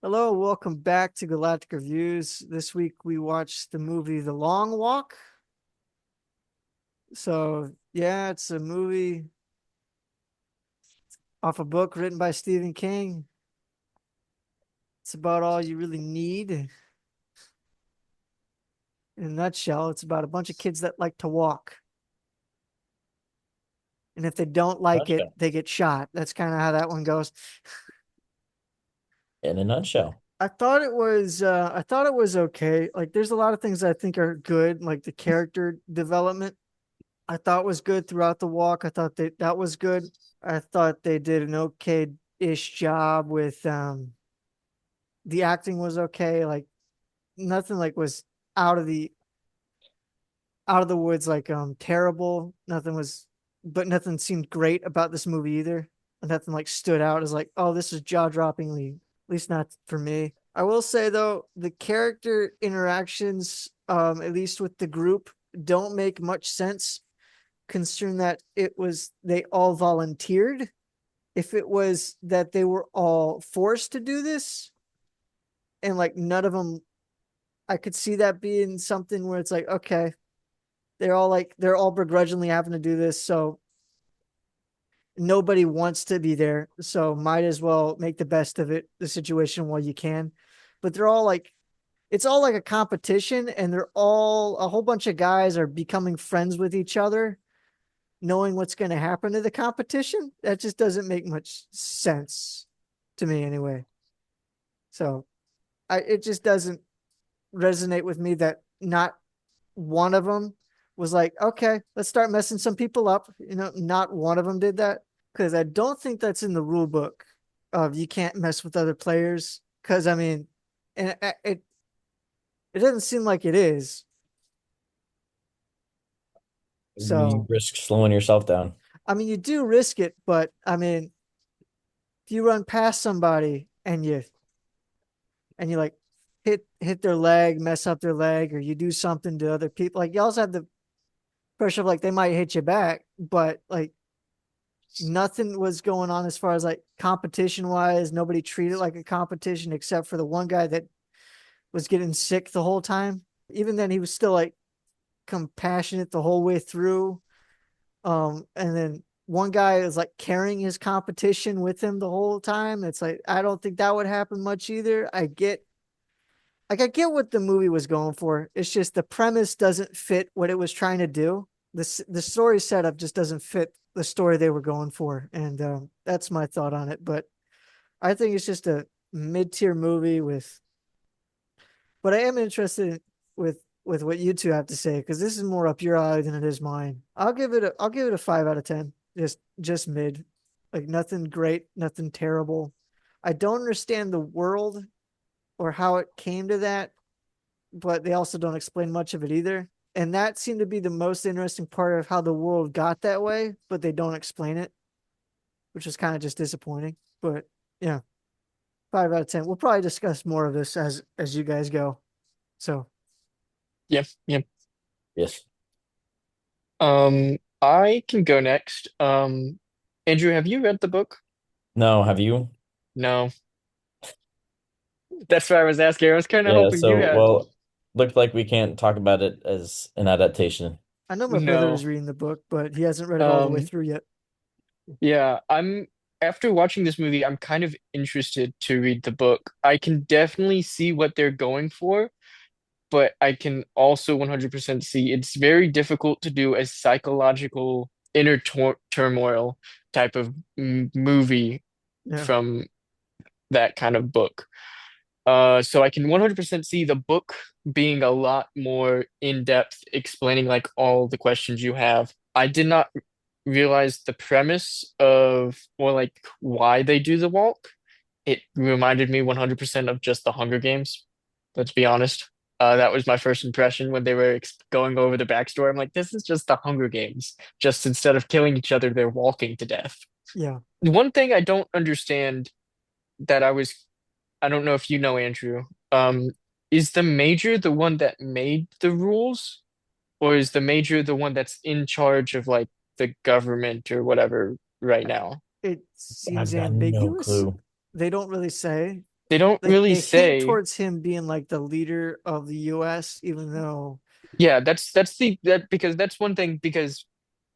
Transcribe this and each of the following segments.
Hello, welcome back to Galactic Reviews. This week we watched the movie The Long Walk. Yeah, it's a movie off a book written by Stephen King. It's about all you really need. In a nutshell, it's about a bunch of kids that like to walk. And if they don't like it, Nutshell. they get shot. That's kind of how that one goes. In a nutshell. I thought it was okay. Like there's a lot of things I think are good, like the character development I thought was good throughout the walk. I thought that was good. I thought they did an okay-ish job with the acting was okay. Like nothing like was out of the out of the woods like terrible. Nothing seemed great about this movie either. Nothing like stood out as like, oh, this is jaw-droppingly, at least not for me. I will say though, the character interactions, at least with the group, don't make much sense concerned that it was they all volunteered. If it was that they were all forced to do this and like none of them, I could see that being something where it's like, okay, they're all begrudgingly having to do this. So nobody wants to be there. So might as well make the best of it, the situation while you can. But they're all like, it's all like a competition and they're all a whole bunch of guys are becoming friends with each other knowing what's going to happen to the competition. That just doesn't make much sense to me anyway. So it just doesn't resonate with me that not one of them was like, okay, let's start messing some people up. Not one of them did that because I don't think that's in the rule book of you can't mess with other players. Because I mean, and it doesn't seem like it is. You So risk slowing yourself down. I mean, you do risk it, but I mean, if you run past somebody and you like hit their leg, mess up their leg, or you do something to other people. Like you also have the pressure of like they might hit you back, but like nothing was going on as far as like competition wise. Nobody treated it like a competition except for the one guy that was getting sick the whole time. Even then, he was still like compassionate the whole way through. And then one guy is like carrying his competition with him the whole time. It's like I don't think that would happen much either. I get what the movie was going for. It's just the premise doesn't fit what it was trying to do. The story setup just doesn't fit the story they were going for, and that's my thought on it. But I think it's just a mid-tier movie with. But I am interested with what you two have to say because this is more up your alley than it is mine. I'll give it a 5 out of 10. Just mid, like nothing great, nothing terrible. I don't understand the world or how it came to that, but they also don't explain much of it either. And that seemed to be the most interesting part of how the world got that way, but they don't explain it, which is kind of just disappointing. But yeah, 5 out of 10. We'll probably discuss more of this as you guys go. So Yep, yep. Yes. I can go next. Andrew, have you read the book? No, have you? No. That's what I was asking. I was kind of Yeah, hoping you so had. well, looked like we can't talk about it as an adaptation. I know my brother No. is reading the book, but he hasn't read it all the way Um, through yet. yeah, I'm after watching this movie, I'm kind of interested to read the book. I can definitely see what they're going for, but I can also 100% see it's very difficult to do a psychological inner turmoil type of movie Yeah. from that kind of book. So I can 100% see the book being a lot more in depth, explaining like all the questions you have. I did not realize the premise of or like why they do the walk. It reminded me 100% of just the Hunger Games. Let's be honest. That was my first impression when they were going over the backstory. I'm like, this is just the Hunger Games. Just instead of killing each other, they're walking to death. Yeah. One thing I don't understand that I don't know if you know, Andrew. Is the major the one that made the rules, or is the major the one that's in charge of like the government or whatever right now? It seems I've got no ambiguous. clue. They don't really say. They don't really they hint say. towards him being like the leader of the US, even though Yeah, that's the that because that's one thing because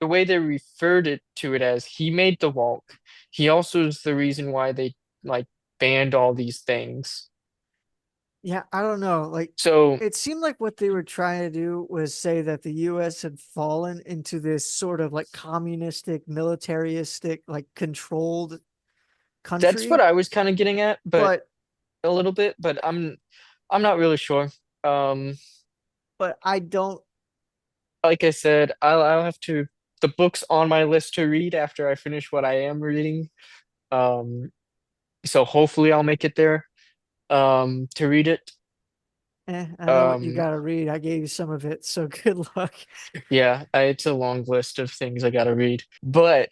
the way they referred it to it as he made the walk. He also is the reason why they like banned all these things. yeah, I don't know. Like So it seemed like what they were trying to do was say that the US had fallen into this sort of like communistic, militaristic, like controlled that's what country. I was kind of getting at, but But a little bit, but I'm not really sure. Um, I don't like I said, I'll have to the book's on my list to read after I finish what I am reading. Um, so hopefully I'll make it there to read it. I know what you Um, gotta read. I gave you some of it, so good luck. yeah, it's a long list of things I gotta read, but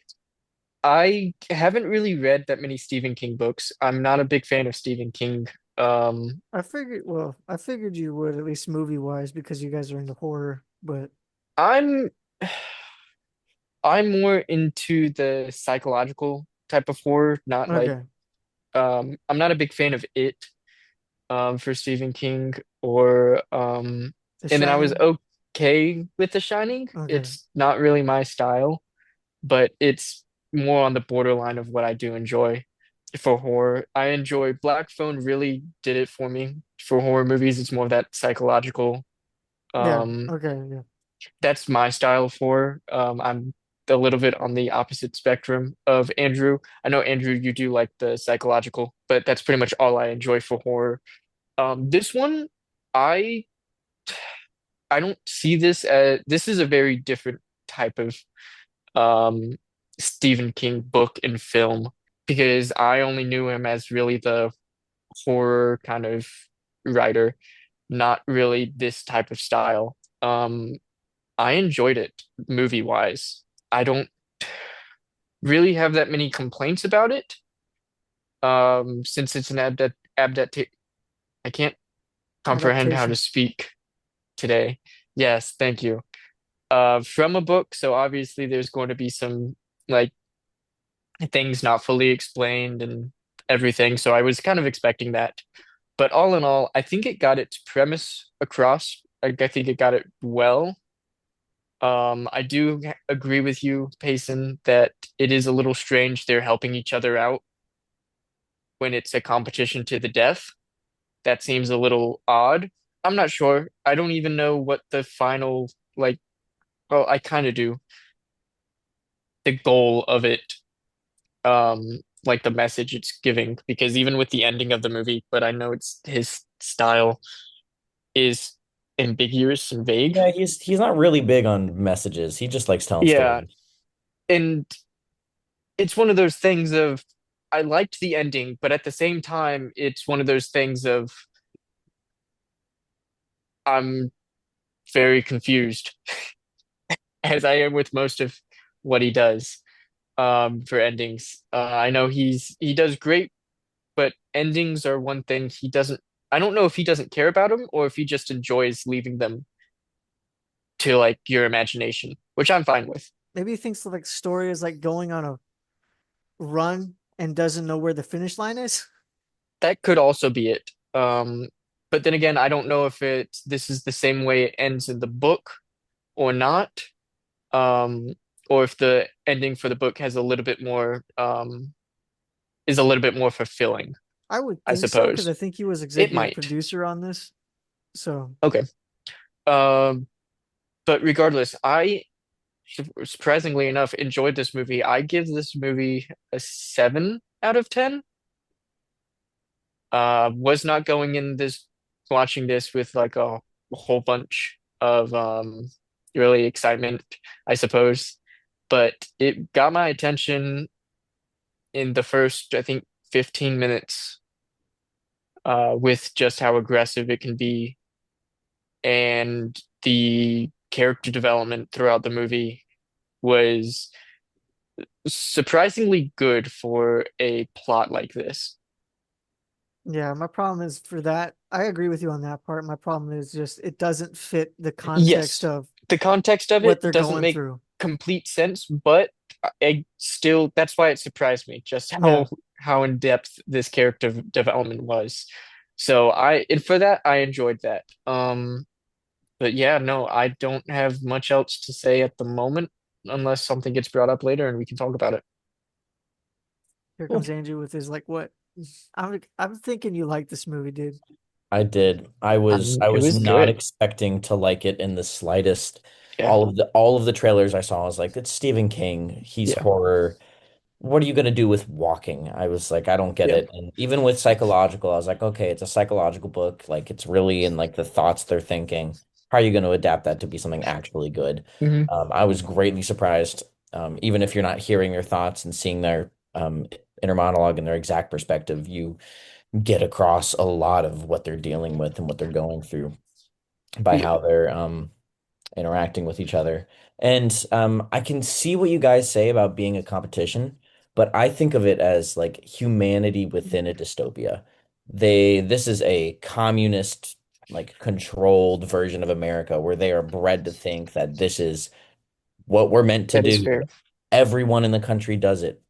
I haven't really read that many Stephen King books. I'm not a big fan of Stephen King. Um, I figured you would, at least movie wise, because you guys are into horror, but I'm I'm more into the psychological type of horror, not like okay. I'm not a big fan of it for Stephen King or The and then I was Shining. okay with The Shining. Okay. It's not really my style, but it's more on the borderline of what I do enjoy for horror. I enjoy Black Phone really did it for me. For horror movies, it's more of that psychological. Yeah. Um, Okay. Yeah. that's my style of horror. I'm a little bit on the opposite spectrum of Andrew. I know Andrew, you do like the psychological, but that's pretty much all I enjoy for horror. This one, I I don't see this as this is a very different type of um Stephen King book and film because I only knew him as really the horror kind of writer, not really this type of style. I enjoyed it movie wise. I don't really have that many complaints about it. Since it's an abdapt I can't comprehend how to Adaptation. speak today. Yes, thank you. From a book, so obviously there's going to be some like things not fully explained and everything. So I was kind of expecting that. But all in all, I think it got its premise across. I think it got it well. I do agree with you, Payson, that it is a little strange they're helping each other out when it's a competition to the death. That seems a little odd. I'm not sure. I don't even know what the final, like, well, I kind of do, the goal of it, like the message it's giving, because even with the ending of the movie, but I know it's his style is ambiguous and vague. Yeah, he's not really big on messages. He just likes telling Yeah, stories. and it's one of those things of I liked the ending, but at the same time, it's one of those things of I'm very confused, as I am with most of what he does for endings. I know he does great, but endings are one thing he doesn't. I don't know if he doesn't care about them or if he just enjoys leaving them to like your imagination, which I'm fine with. Maybe he thinks like story is like going on a run and doesn't know where the finish line is. That could also be it. But then again, I don't know if this is the same way it ends in the book or not. Um, or if the ending for the book has a little bit more is a little bit more fulfilling, I would I think so because suppose. I think he was It executive might. producer on this. So Okay. Um, but regardless, I surprisingly enough enjoyed this movie. I give this movie a 7 out of 10. Was not going in this watching this with like a whole bunch of really excitement, I suppose. But it got my attention in the first, I think, 15 minutes, with just how aggressive it can be and the character development throughout the movie was surprisingly good for a plot like this. yeah, my problem is for that. I agree with you on that part. My problem is just it doesn't fit the context Yes, of the context of it what they're doesn't going make through. complete sense, but I still that's why it surprised me just Yeah. how in depth this character development was. And for that I enjoyed that. But yeah, no, I don't have much else to say at the moment unless something gets brought up later and we can talk about it. Here Cool. comes Andrew with his like what? I'm thinking you like this movie, dude. I did. I I mean, it was was not good. expecting to like it in the slightest. Yeah, All of the trailers I saw, I was like, it's Stephen King. He's yeah, horror. What are you going to do with walking? I was like, I don't get yeah. it. And even with psychological, I was like, okay, it's a psychological book. Like it's really in like the thoughts they're thinking. How are you going to adapt that to be something actually good? Hmm. I was greatly surprised. Even if you're not hearing their thoughts and seeing their inner monologue and their exact perspective, you get across a lot of what they're dealing with and what they're going through by Yeah, how they're interacting with each other. And I can see what you guys say about being a competition, but I think of it as like humanity within a dystopia. This is a communist, like controlled version of America where they are bred to think that this is what we're meant to that is do. fair. Everyone in the country does it,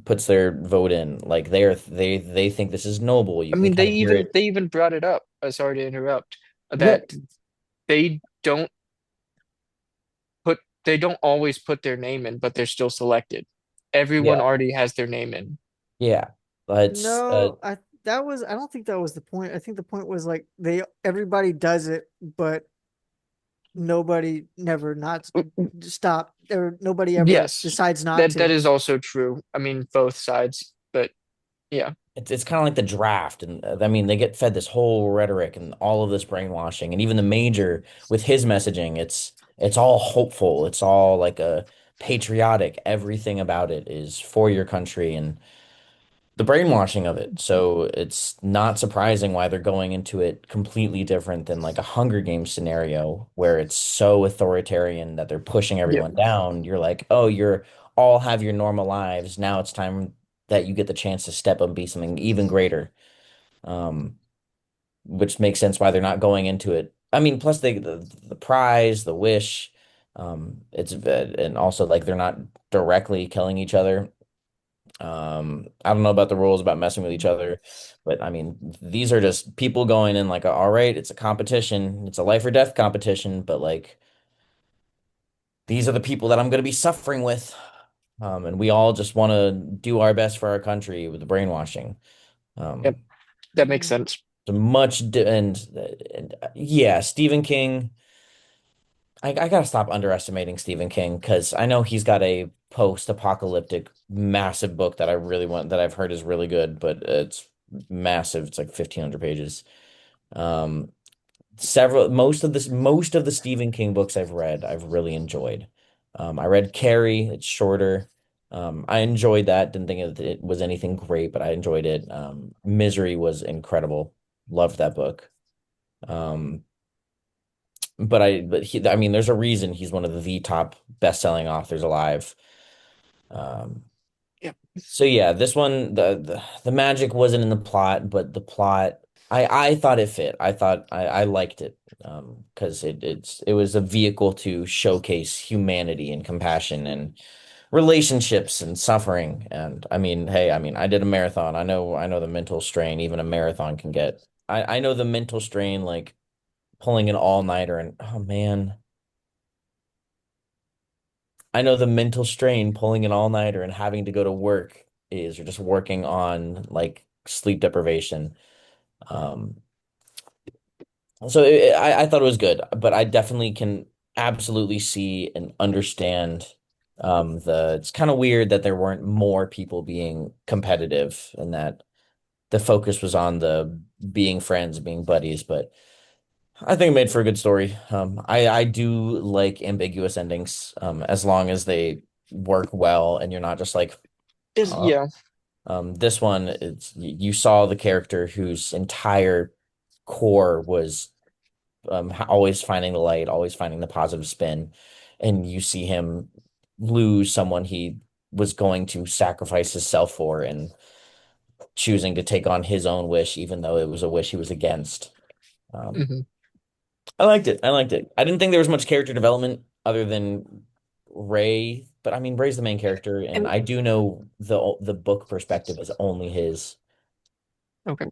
puts their vote in. Like they think this is noble. You I can mean, kind of hear it. they even brought it up. Sorry to interrupt. Yeah, That they don't they don't always put their name in, but they're still selected. Everyone yeah, already has their name in. yeah. But No, I don't think that was the point. I think the point was like everybody does it, but nobody never not stop or nobody ever Yes, decides not that to. is also true. I mean, both sides, but yeah, it's kind of like the draft, and I mean they get fed this whole rhetoric and all of this brainwashing, and even the major with his messaging, it's all hopeful. It's all like a patriotic. Everything about it is for your country and the brainwashing of it. So it's not surprising why they're going into it completely different than like a Hunger Games scenario where it's so authoritarian that they're pushing yeah, everyone down. You're like, oh, you're all have your normal lives. Now it's time that you get the chance to step up and be something even greater. Um, which makes sense why they're not going into it. I mean, plus the prize, the wish, it's and also like they're not directly killing each other. I don't know about the rules about messing with each other, but I mean, these are just people going in like, all right, it's a competition, it's a life or death competition, but like these are the people that I'm going to be suffering with. And we all just want to do our best for our country with the brainwashing. yep, Um, that makes sense. so much, and yeah, Stephen King. I gotta stop underestimating Stephen King because I know he's got a post-apocalyptic massive book that I really want that I've heard is really good, but it's massive. It's like 1,500 pages. Um, most of the Stephen King books I've read, I've really enjoyed. I read Carrie. It's shorter. I enjoyed that. Didn't think it was anything great, but I enjoyed it. Misery was incredible. Loved that book. Um, I mean, there's a reason he's one of the top best-selling authors alive. Um, Yep. so yeah, this one, the magic wasn't in the plot, but the plot, I thought it fit. I liked it, because it was a vehicle to showcase humanity and compassion and relationships and suffering. And I mean, hey, I mean, I did a marathon. I know the mental strain even a marathon can get. I know the mental strain like pulling an all-nighter and oh man. I know the mental strain pulling an all-nighter and having to go to work is, or just working on like sleep deprivation. Um, I thought it was good, but I definitely can absolutely see and understand it's kind of weird that there weren't more people being competitive and that the focus was on the being friends, being buddies, but I think it made for a good story. I do like ambiguous endings, as long as they work well and you're not just like, Is huh. yeah. This one, you saw the character whose entire core was always finding the light, always finding the positive spin, and you see him lose someone he was going to sacrifice himself for and choosing to take on his own wish, even though it was a wish he was against. Um, Hmm. I liked it. I liked it. I didn't think there was much character development other than Ray. but I mean, Ray's the main character, and And I do know the book perspective is only his. okay,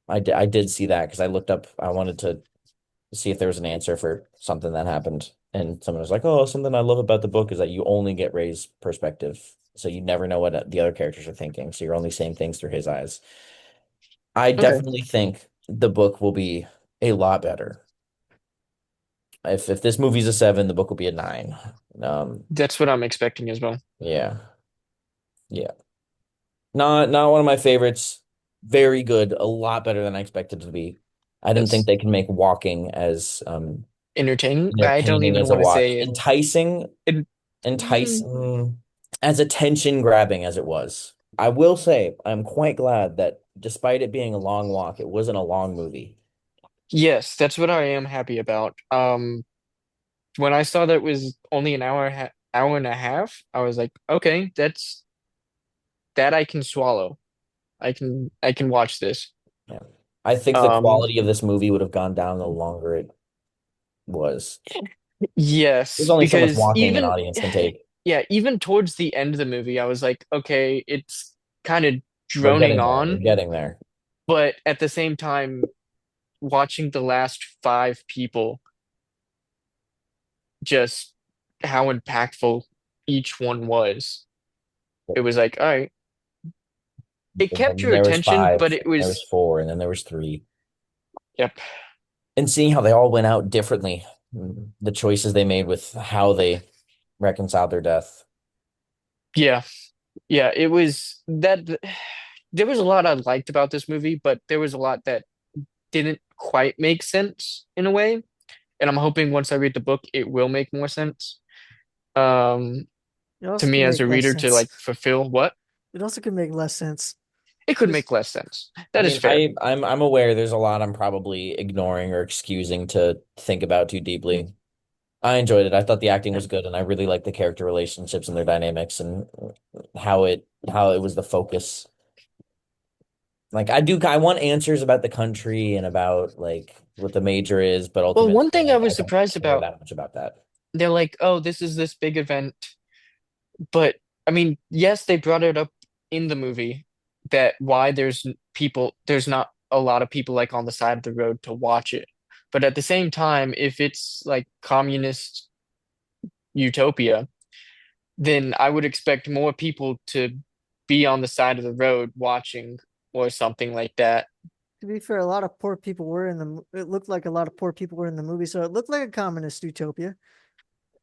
I did see that because I looked up. I wanted to see if there was an answer for something that happened, and someone was like, "Oh, something I love about the book is that you only get Ray's perspective, so you never know what the other characters are thinking. So you're only seeing things through his eyes." I okay, definitely think the book will be a lot better. If this movie's a 7, the book will be a 9. Um, that's what I'm expecting as well. yeah, yeah. Not one of my favorites. Very good, a lot better than I expected it to be. I didn't think Yes, they can make walking as entertaining. I don't entertaining even as a want to watch. say it. Enticing, it mm, enticing as attention grabbing as it was. I will say I'm quite glad that despite it being a long walk, it wasn't a long movie. yes, that's what I am happy about. When I saw that it was only an hour and a half, I was like, okay, that I can swallow. I can watch this. Yeah. I think the Um, quality of this movie would have gone down the longer it was. There's yes, only so much because walking an even audience can take. yeah, even towards the end of the movie, I was like, okay, it's kind of We're droning getting there. We're on, getting there. but at the same time, watching the last five people, just how impactful each one was. It was like, all right, it And kept then your there was attention, 5, but it and there was was, 4, and then there was 3. yep, And seeing how they all went out differently, the choices they made with how they reconciled their death. yeah, yeah, it was that there was a lot I liked about this movie, but there was a lot that didn't quite make sense in a way. And I'm hoping once I read the book, it will make more sense. Um, It to also me could as make a less reader to sense. like fulfill what It also could make less sense. it could make Just less sense. I That is mean, fair. I'm aware there's a lot I'm probably ignoring or excusing to think about too deeply. I enjoyed it. I thought the acting was good, and I really liked the character relationships and their dynamics and how it was the focus. Like I want answers about the country and about like what the major is, but Well, ultimately one thing I like I was don't surprised care about, that much about that. they're like, oh, this is this big event. But I mean, yes, they brought it up in the movie that why there's not a lot of people like on the side of the road to watch it. But at the same time, if it's like communist utopia, then I would expect more people to be on the side of the road watching or something like that. to be fair, a lot of poor people were in the. It looked like a lot of poor people were in the movie, so it looked like a communist utopia.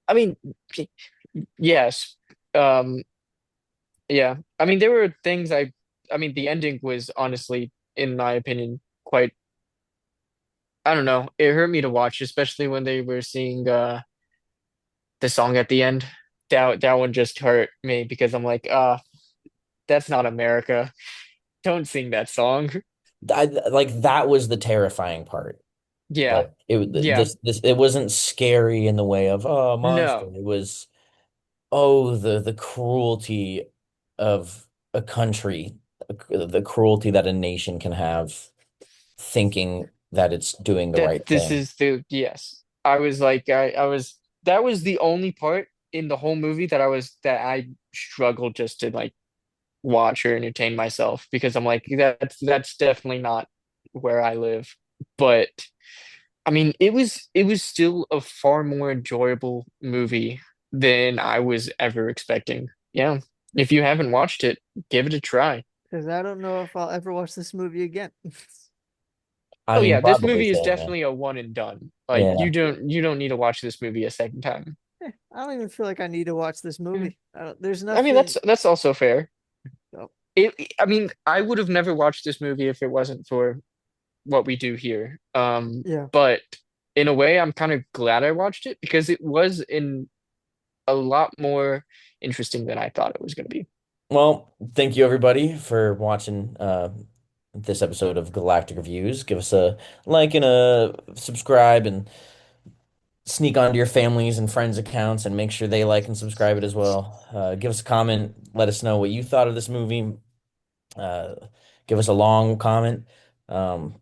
I mean, yes. Um, yeah. I mean, there were things I mean, the ending was honestly, in my opinion, quite, I don't know, it hurt me to watch, especially when they were seeing the song at the end. That one just hurt me because I'm like, that's not America. Don't sing that song. Like that was the terrifying part. Yeah. Like it Yeah. this it wasn't scary in the way of oh a monster. No. It was oh the cruelty of a country, the cruelty that a nation can have thinking that it's doing the That right this thing. is the yes. I was like I was that was the only part in the whole movie that I struggled just to like watch or entertain myself because I'm like that's definitely not where I live. But I mean it was still a far more enjoyable movie than I was ever expecting. Yeah. If you haven't watched it, give it a try. Because I don't know if I'll ever watch this movie again. I Oh mean, yeah, this probably movie is same, man. definitely a one and done. Like Yeah. you don't need to watch this movie a second time. I don't even feel like I need to watch this Mm. movie. There's I mean nothing. that's also fair. Oh, I mean I would have never watched this movie if it wasn't for what we do here. yeah, But in a way I'm kind of glad I watched it because it was in a lot more interesting than I thought it was going to be. Well, thank you everybody for watching this episode of Galactic Reviews. Give us a like and a subscribe and sneak onto your families and friends' accounts and make sure they like and subscribe it as well. Give us a comment. Let us know what you thought of this movie. Uh, give us a long comment. Um,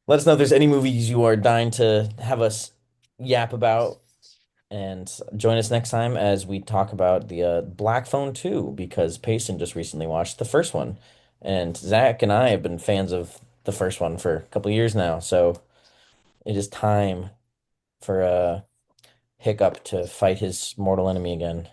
let us know if there's any movies you are dying to have us yap about. And join us next time as we talk about the Black Phone 2 because Payson just recently watched the first one. And Zach and I have been fans of the first one for a couple years now. So it is time for Hiccup to fight his mortal enemy again.